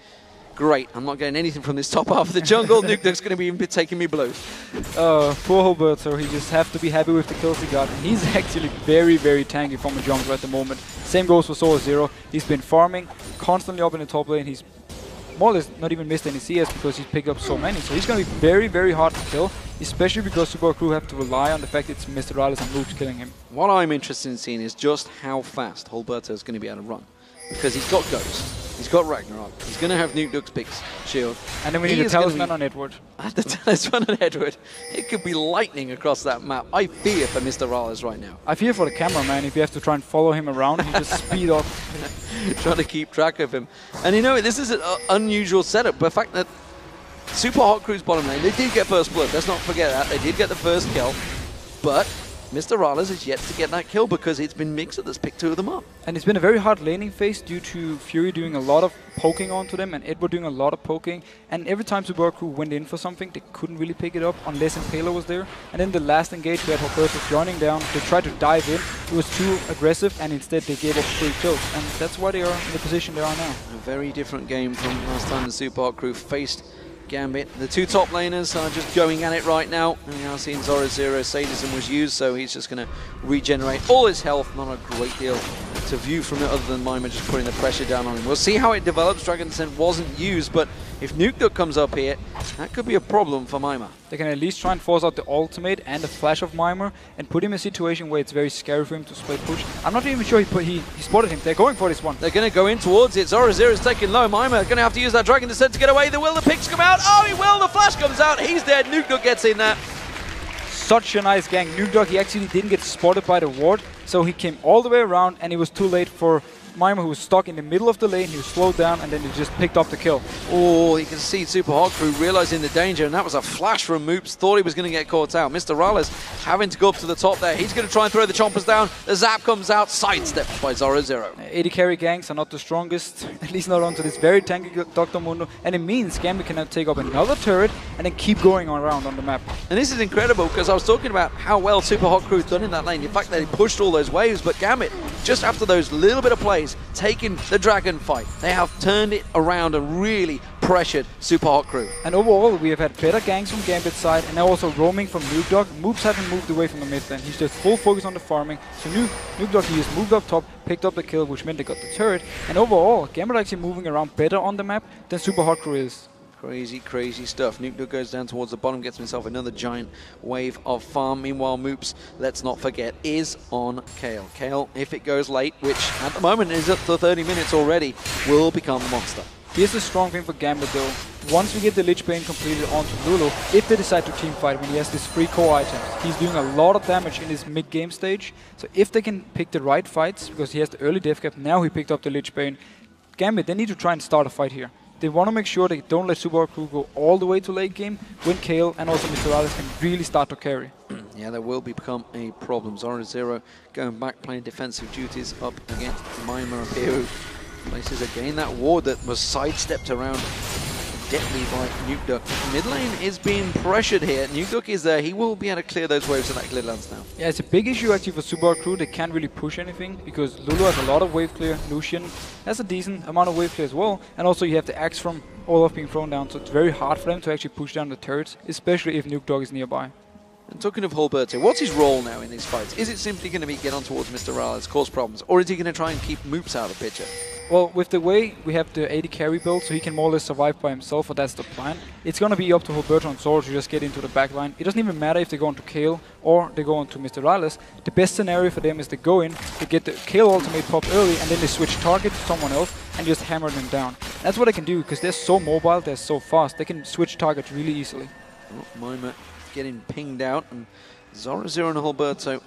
great, I'm not getting anything from this top half of the jungle. Nuke's going to be taking me blue. Poor Alberto, he just has to be happy with the kills he got. He's actually very, very tanky from a jungle at the moment. Same goes for Zoro0. He's been farming constantly up in the top lane. He's more or less not even missed any CS because he's picked up so many. So he's going to be very, very hard to kill, especially because Super Crew have to rely on the fact it's Mr. Rales and Moves killing him. What I'm interested in seeing is just how fast Alberto is going to be able to run. Because he's got Ghost, he's got Ragnarok, he's going to have Nuke's Pix shield. And then we need a talisman on Edward. The talisman on Edward. It could be lightning across that map. I fear for Mr. Rales right now. I fear for the cameraman if you have to try and follow him around and just speed up. Trying to keep track of him. And you know, this is an unusual setup. The fact that Super Hot Crew's bottom lane, they did get first blood. Let's not forget that. They did get the first kill. But Mr. Rales is yet to get that kill because it's been Mixer that's picked 2 of them up. And it's been a very hard laning phase due to Fury doing a lot of poking onto them and Edward doing a lot of poking. And every time SUPA crew went in for something, they couldn't really pick it up unless Impaler was there. And then the last engage, we had Roberto joining down. They tried to dive in. It was too aggressive, and instead they gave up 3 kills. And that's why they are in the position they are now. A very different game from last time the SUPA crew faced Gambit. The 2 top laners are just going at it right now. And we are seeing Zoro0. Sadism was used, so he's just going to regenerate all his health. Not a great deal to view from it other than Mima just putting the pressure down on him. We'll see how it develops. Dragon Descent wasn't used, but if Nuke comes up here, that could be a problem for Mima. They can at least try and force out the ultimate and the flash of Mima and put him in a situation where it's very scary for him to split push. I'm not even sure he spotted him. They're going for this one. They're going to go in towards it. Zoro0 is taking low. Mima going to have to use that Dragon Descent to get away. Will the picks come out? Oh, he will. The flash comes out. He's dead. Nuke gets in there. Such a nice gang. Nuke, he actually didn't get spotted by the ward, so he came all the way around, and it was too late for Mima, who was stuck in the middle of the lane. He was slowed down, and then he just picked up the kill. Oh, you can see SUPA crew realizing the danger, and that was a flash from Moops. Thought he was going to get caught out. Mr. Rales having to go up to the top there. He's going to try and throw the chompers down. The zap comes out, sidestepped by Zoro0. 80 carry gangs are not the strongest, at least not onto this very tanky Dr. Mundo, and it means Gambit can now take up another turret and then keep going around on the map. And this is incredible because I was talking about how well SUPA crew done in that lane. In fact, they pushed all those waves, but Gambit, just after those little bit of plays, taking the dragon fight, they have turned it around and really pressured SUPA crew. And overall, we have had better gangs from Gambit's side, and now also roaming from Nuke. Moops haven't moved away from the mid lane. He's just full focus on the farming. So Nuke, he just moved up top, picked up the kill, which meant they got the turret. And overall, Gambit are actually moving around better on the map than SUPA crew is. Crazy, crazy stuff. Nuke goes down towards the bottom, gets himself another giant wave of farm. Meanwhile, Moops, let's not forget, is on Kayle. Kayle, if it goes late, which at the moment is up to 30 minutes already, will become a monster. Here's the strong thing for Gambit though. Once we get the Lich Bane completed onto Lulu, if they decide to teamfight when he has these 3 core items, he's doing a lot of damage in his mid-game stage. So if they can pick the right fights, because he has the early death cap, now he picked up the Lich Bane, Gambit, they need to try and start a fight here. They want to make sure they don't let SUPA crew go all the way to late game when Kayle and also Mr. Rales can really start to carry. Yeah, that will become a problem. Zoro0 going back, playing defensive duties up against Mima here, who places again that ward that was sidestepped around deftly by Nuke. Mid lane is being pressured here. Nuke is there. He will be able to clear those waves of that Glidlands now. Yeah, it's a big issue actually for SUPA crew. They can't really push anything because Lulu has a lot of wave clear. Lucian has a decent amount of wave clear as well. And also you have the axe from Olaf being thrown down. So it's very hard for them to actually push down the turrets, especially if Nuke is nearby. And talking of Hulberto, what's his role now in these fights? Is it simply going to be get on towards Mr. Rales, cause problems, or is he going to try and keep Moops out of the picture? Well, with the way we have the 80 carry build, so he can more or less survive by himself, or that's the plan. It's going to be up to Hulberto and Zoro to just get into the back line. It doesn't even matter if they go onto Kayle or they go onto Mr. Rales. The best scenario for them is they go in, they get the Kayle ultimate pop early, and then they switch target to someone else and just hammer them down. That's what they can do, because they're so mobile, they're so fast, they can switch targets really easily. Oh, Mima getting pinged out, and Zoro0 and Hulberto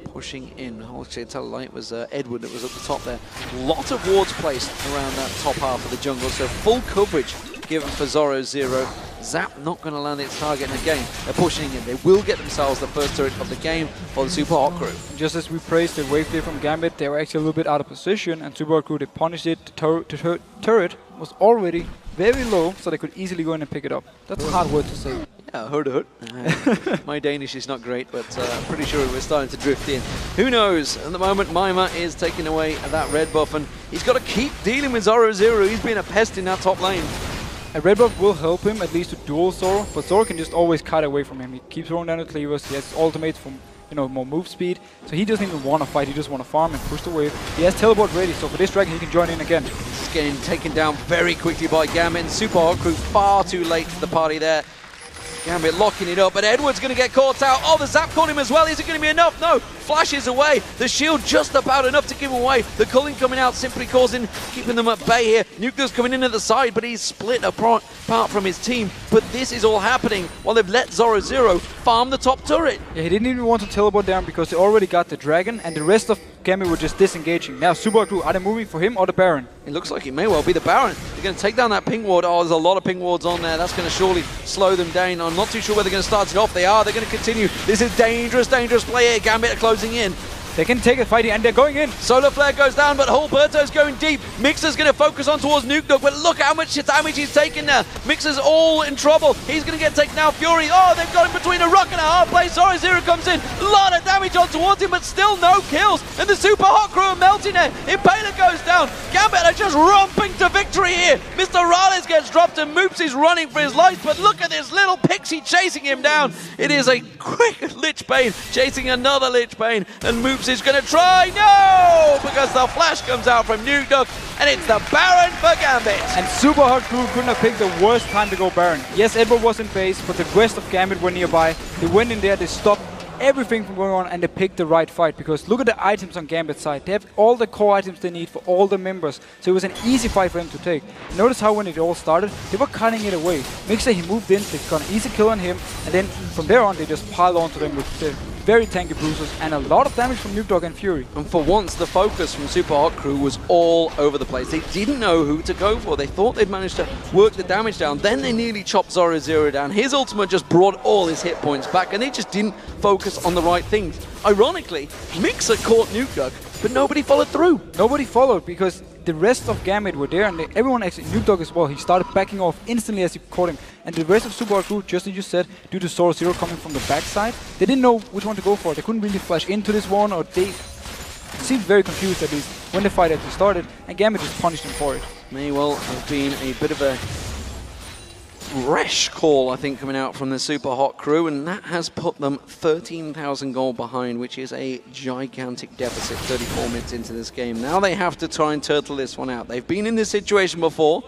pushing in. Actually, tell light was Edward that was at the top there. Lot of wards placed around that top half of the jungle, so full coverage given for Zoro0. Zap not going to land its target again. They're pushing in. They will get themselves the first turret of the game for the SUPA crew. Just as we praised the wave clear from Gambit, they were actually a little bit out of position, and SUPA crew, they punished it. The turret was already very low, so they could easily go in and pick it up. That's a hard word to say. Yeah, hurt. My Danish is not great, but I'm pretty sure we're starting to drift in. Who knows? At the moment, Mima is taking away that red buff, and he's got to keep dealing with Zoro0. He's been a pest in that top lane. A red buff will help him at least to duel Zoro, but Zoro can just always cut away from him. He keeps throwing down the cleavers, he has ultimates from more move speed, so he doesn't even want to fight, he just want to farm and push the wave. He has teleport ready, so for this dragon he can join in again. He's getting taken down very quickly by Gambit, and SUPA crew far too late to the party there. Gambit locking it up, but Edward's going to get caught out. Oh, the zap caught him as well. Is it going to be enough? No. Flashes away. The shield just about enough to give him away. The culling coming out simply keeping them at bay here. Nuke's coming in at the side, but he's split apart from his team. But this is all happening while they've let Zoro0 farm the top turret. Yeah, he didn't even want to teleport down because they already got the dragon, and the rest of Gambit were just disengaging. Now Super Crew, are they moving for him or the Baron? It looks like it may well be the Baron. They're going to take down that ping ward. Oh, there's a lot of ping wards on there. That's going to surely slow them down. I'm not too sure whether they're going to start it off. They are. They're going to continue. This is dangerous, dangerous play here. Gambit are closing in. They can take a fight and they're going in. Solar Flare goes down, but Hulberto's going deep. Mixer's going to focus on towards Nuke Dog, but look how much damage he's taking now. Mixer's all in trouble. He's going to get taken out. Fury, oh, they've got him between a rock and a hard place. Zero comes in. A lot of damage on towards him, but still no kills. And the Super Hot Crew are melting there. Impaler goes down. Gambit are just romping to victory here. Mr. Rales gets dropped and Moops is running for his life, but look at this little pixie chasing him down. It is a quick Lich Bane chasing another Lich Bane, and Moops is going to try. No! Because the flash comes out from Nuke Dog, and it's the Baron for Gambit. And Super Hot Crew couldn't have picked the worst time to go Baron. Yes, Edward was in base, but the rest of Gambit were nearby. They went in there, they stopped everything from going on, and they picked the right fight, because look at the items on Gambit's side. They have all the core items they need for all the members, so it was an easy fight for them to take. Notice how when it all started, they were cutting it away. Mixer, he moved in, they got an easy kill on him, and then from there on they just piled onto them with the very tanky bruisers and a lot of damage from Nuke Dog and Fury. And for once, the focus from Super Hot Crew was all over the place. They didn't know who to go for. They thought they'd managed to work the damage down. Then they nearly chopped Zoro down. His ultimate just brought all his hit points back, and they just didn't focus on the right things. Ironically, Mixer caught Nuke Dog, but nobody followed through. Nobody followed because the rest of Gambit were there, and everyone actually, Nuke Dog as well, he started backing off instantly as he caught him. And the rest of Super Hot Crew, just as you said, due to Zoro coming from the backside, they didn't know which one to go for. They couldn't really flash into this one, or they seemed very confused at least when the fight actually started, and Gambit just punished him for it. May well have been a bit of a rash call, I think, coming out from the Super Hot Crew, and that has put them 13,000 gold behind, which is a gigantic deficit 34 minutes into this game. Now they have to try and turtle this one out. They've been in this situation before.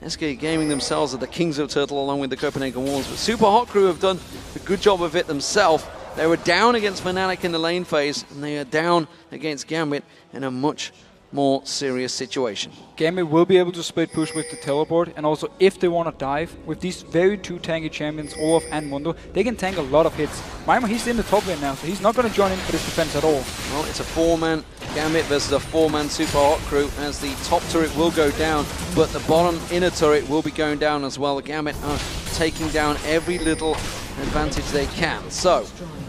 SK Gaming themselves are the kings of turtle along with the Copenhagen Wolves, but Super Hot Crew have done a good job of it themselves. They were down against Fnatic in the lane phase, and they are down against Gambit in a much more serious situation. Gambit will be able to split push with the teleport, and also if they want to dive, with these very two tanky champions, Olaf and Mundo, they can tank a lot of hits. Maimon, he's in the top lane now, so he's not going to join in for this defense at all. Well, it's a 4-man Gambit versus a 4-man Super Hot Crew, as the top turret will go down, but the bottom inner turret will be going down as well. The Gambit are taking down every little advantage they can. So,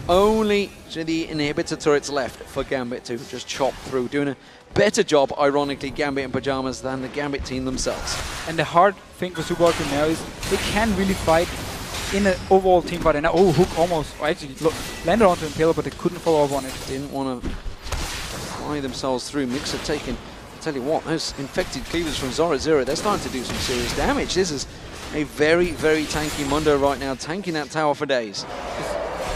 only the inhibitor turrets left for Gambit to just chop through, doing a better job, ironically, Gambit in pajamas than the Gambit team themselves. And the hard thing for Super Hot Crew now is they can really fight in an overall team fight. And now, oh, Hook almost actually landed onto Impaler, but they couldn't follow up on it. Didn't want to fly themselves through. Mixer taking, I tell you what, those infected cleavers from Zoro, they're starting to do some serious damage. This is a very, very tanky Mundo right now, tanking that tower for days.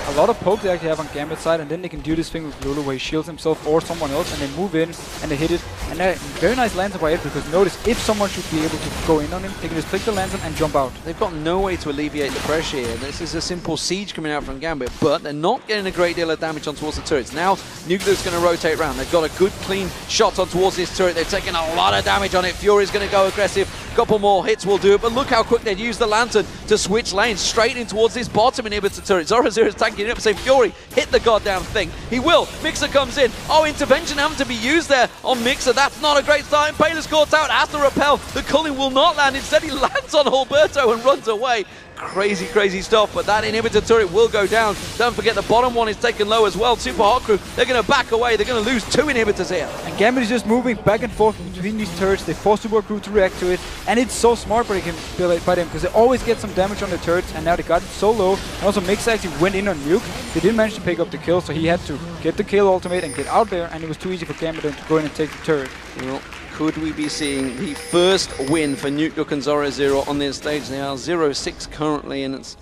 A lot of poke they actually have on Gambit's side, and then they can do this thing with Lulu where he shields himself or someone else, and they move in and they hit it. And very nice lands by it, because notice if someone should be able to go in on him, they can just click the lands and jump out. They've got no way to alleviate the pressure here. This is a simple siege coming out from Gambit, but they're not getting a great deal of damage on towards the turrets. Now Nuclear's going to rotate around. They've got a good clean shot on towards this turret. They're taking a lot of damage on it. Fury's going to go aggressive. Couple more hits will do it, but look how quick they'd use the Lantern to switch lanes straight in towards this bottom inhibitor turret. Zoro is tanking it up, saying Fury, hit the goddamn thing. He will. Mixer comes in. Oh, intervention having to be used there on Mixer. That's not a great start. Impaler's caught out, has to repel. The culling will not land. Instead, he lands on Alberto and runs away. Crazy, crazy stuff, but that inhibitor turret will go down. Don't forget the bottom one is taken low as well. Super Hot Crew, they're going to back away. They're going to lose 2 inhibitors here. And Gambit is just moving back and forth between these turrets. They force Super Hot Crew to react to it, and it's so smart by them, because they always get some damage on the turrets, and now they got it so low. And also Mixer actually went in on Nuke. They didn't manage to pick up the kill, so he had to get the kill ultimate and get out there, and it was too easy for Gambit to go in and take the turret. Well, could we be seeing the first win for Nuke Duck and Zoro on this stage? They are 0-6 currently, and it's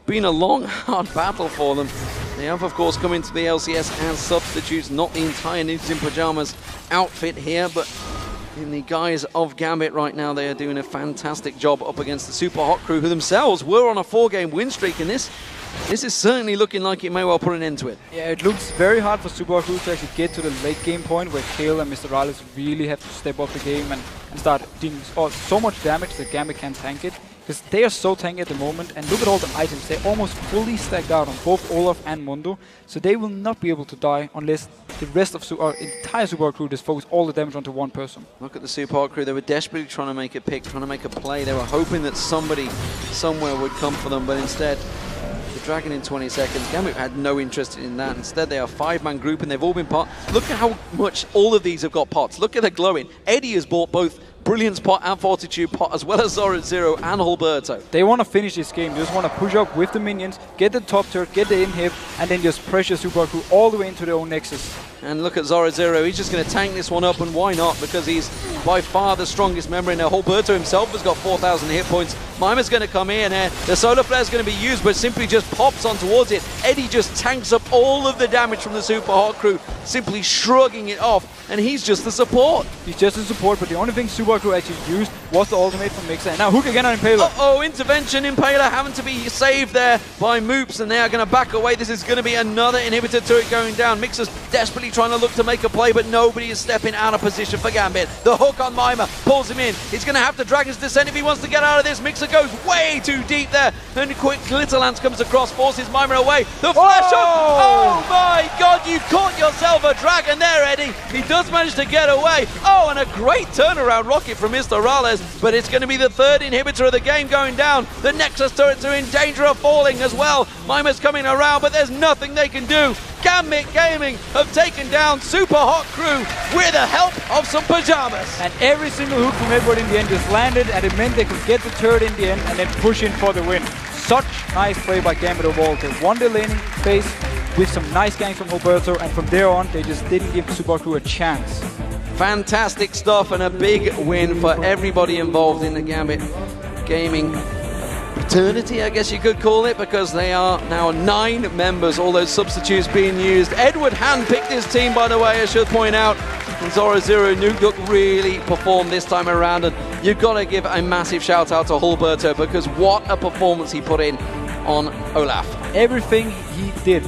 been a long, hard battle for them. They have, of course, come into the LCS as substitutes, not the entire Ninjas in Pajamas outfit here, but in the guise of Gambit right now, they are doing a fantastic job up against the Super Hot Crew, who themselves were on a 4-game win streak in this. This is certainly looking like it may well put an end to it. Yeah, it looks very hard for Super Hot Crew to actually get to the late game point where Kale and Mr. Rales really have to step up the game and start doing so much damage that Gambit can't tank it. because they are so tanky at the moment, and look at all the items. They're almost fully stacked out on both Olaf and Mundo, so they will not be able to die unless the rest of our entire SUPA crew just focus all the damage onto one person. Look at the SUPA crew. They were desperately trying to make a pick, trying to make a play. They were hoping that somebody somewhere would come for them, but instead the Dragon in 20 seconds. Gambit had no interest in that. Instead, they are a 5-man group and they've all been pot. Look at how much all of these have got pots. Look at the glowing. Eddie has bought both Brilliance pot and Fortitude pot, as well as Zoro and Hulberto. They want to finish this game. They just want to push up with the minions, get the top turret, get the inhib, and then just pressure SUPA crew all the way into their own nexus. And look at Zoro. He's just going to tank this one up, and why not? Because he's by far the strongest member in there. Hulberto himself has got 4,000 hit points. Mimer's going to come in here. The solar flare is going to be used, but simply just pops on towards it. Eddie just tanks up all of the damage from the SUPA Hot crew, simply shrugging it off, and he's just the support. He's just the support, but the only thing SUPA crew actually used was the ultimate from Mixer. And now hook again on Impaler. Uh-oh, intervention. Impaler having to be saved there by Moops, and they are going to back away. This is going to be another inhibitor turret going down. Mixer's desperately trying to look to make a play, but nobody is stepping out of position for Gambit. The hook on Mimer pulls him in. He's going to have to drag his descent if he wants to get out of this. Mixer goes way too deep there, and quick Glitter Lance comes across, forces Mimer away. The flash hook! Oh my god, you caught yourself a dragon there, Eddie. He does manage to get away. Oh, and a great turnaround rocket from Mr. Rales, but it's going to be the third inhibitor of the game going down. The Nexus turrets are in danger of falling as well. Mimer's coming around, but there's nothing they can do. Gambit Gaming have taken down SUPA Hot crew with the help of some pajamas. And every single hook from Edward in the end just landed, and it meant they could get the turret in the end and then push in for the win. Such nice play by Gambit overall. They won the laning phase with some nice ganks from Hulberto, and from there on they just didn't give SUPA crew a chance. Fantastic stuff, and a big win for everybody involved in the Gambit Gaming fraternity, I guess you could call it, because they are now 9 members, all those substitutes being used. Edward handpicked his team, by the way, I should point out. And Zoro Nuke really performed this time around, and you've got to give a massive shout out to Hulberto, because what a performance he put in on Olaf. Everything he did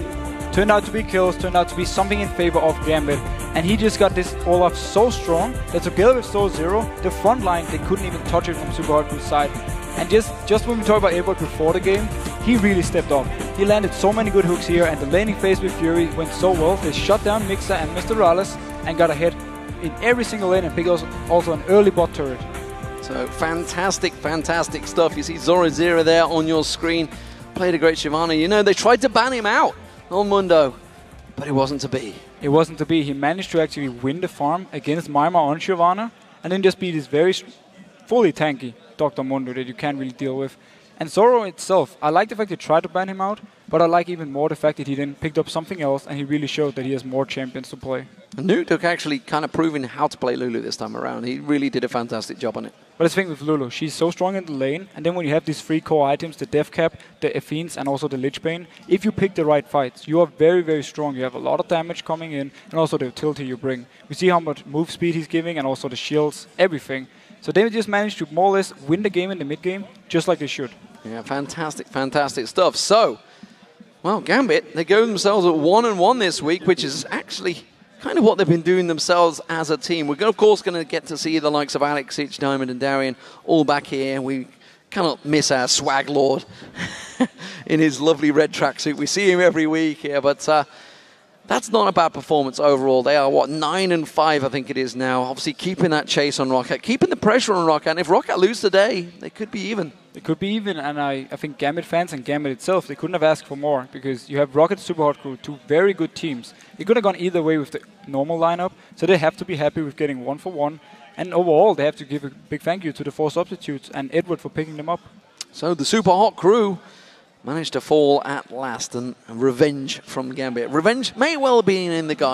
turned out to be kills, turned out to be something in favor of Gambit, and he just got this Olaf so strong that together with Zoro, the front line, they couldn't even touch it from SUPA Hot crew's side. And just when we talk about Edward before the game, he really stepped up. He landed so many good hooks here, and the laning phase with Fury went so well. They shut down Mixer and Mr. Rales and got ahead in every single lane, and picked also an early bot turret. So fantastic, fantastic stuff. You see Zoro there on your screen. Played a great Shyvana. You know, they tried to ban him out on Mundo, but it wasn't to be. It wasn't to be. He managed to actually win the farm against Mimer on Shyvana, and then just beat this very fully tanky Dr. Mundo that you can't really deal with. And Zoro itself, I like the fact they tried to ban him out, but I like even more the fact that he then picked up something else, and he really showed that he has more champions to play. Nuke actually kind of proving how to play Lulu this time around. He really did a fantastic job on it. But the thing with Lulu, she's so strong in the lane, and then when you have these 3 core items, the Death Cap, the Ephines, and also the Lich Bane, if you pick the right fights, you are very, very strong. You have a lot of damage coming in, and also the utility you bring. We see how much move speed he's giving, and also the shields, everything. So they just managed to more or less win the game in the mid game, just like they should. Yeah, fantastic, fantastic stuff. So, well, Gambit, they go themselves at 1-1 this week, which is actually kind of what they've been doing themselves as a team. We're, of course, going to get to see the likes of Alex, Itch, Diamond, and Darian all back here. We cannot miss our swag lord in his lovely red tracksuit. We see him every week here, but that's not a bad performance overall. They are, what, 9-5, I think it is now. Obviously, keeping that chase on Roccat, keeping the pressure on Roccat. And if Roccat lose today, they could be even. It could be even, and I think Gambit fans and Gambit itself, they couldn't have asked for more, because you have Rocket SUPA Hot crew, 2 very good teams. It could have gone either way with the normal lineup, so they have to be happy with getting 1-for-1. And overall, they have to give a big thank you to the 4 substitutes and Edward for picking them up. So the SUPA Hot crew managed to fall at last, and revenge from Gambit. Revenge may well be in the guide.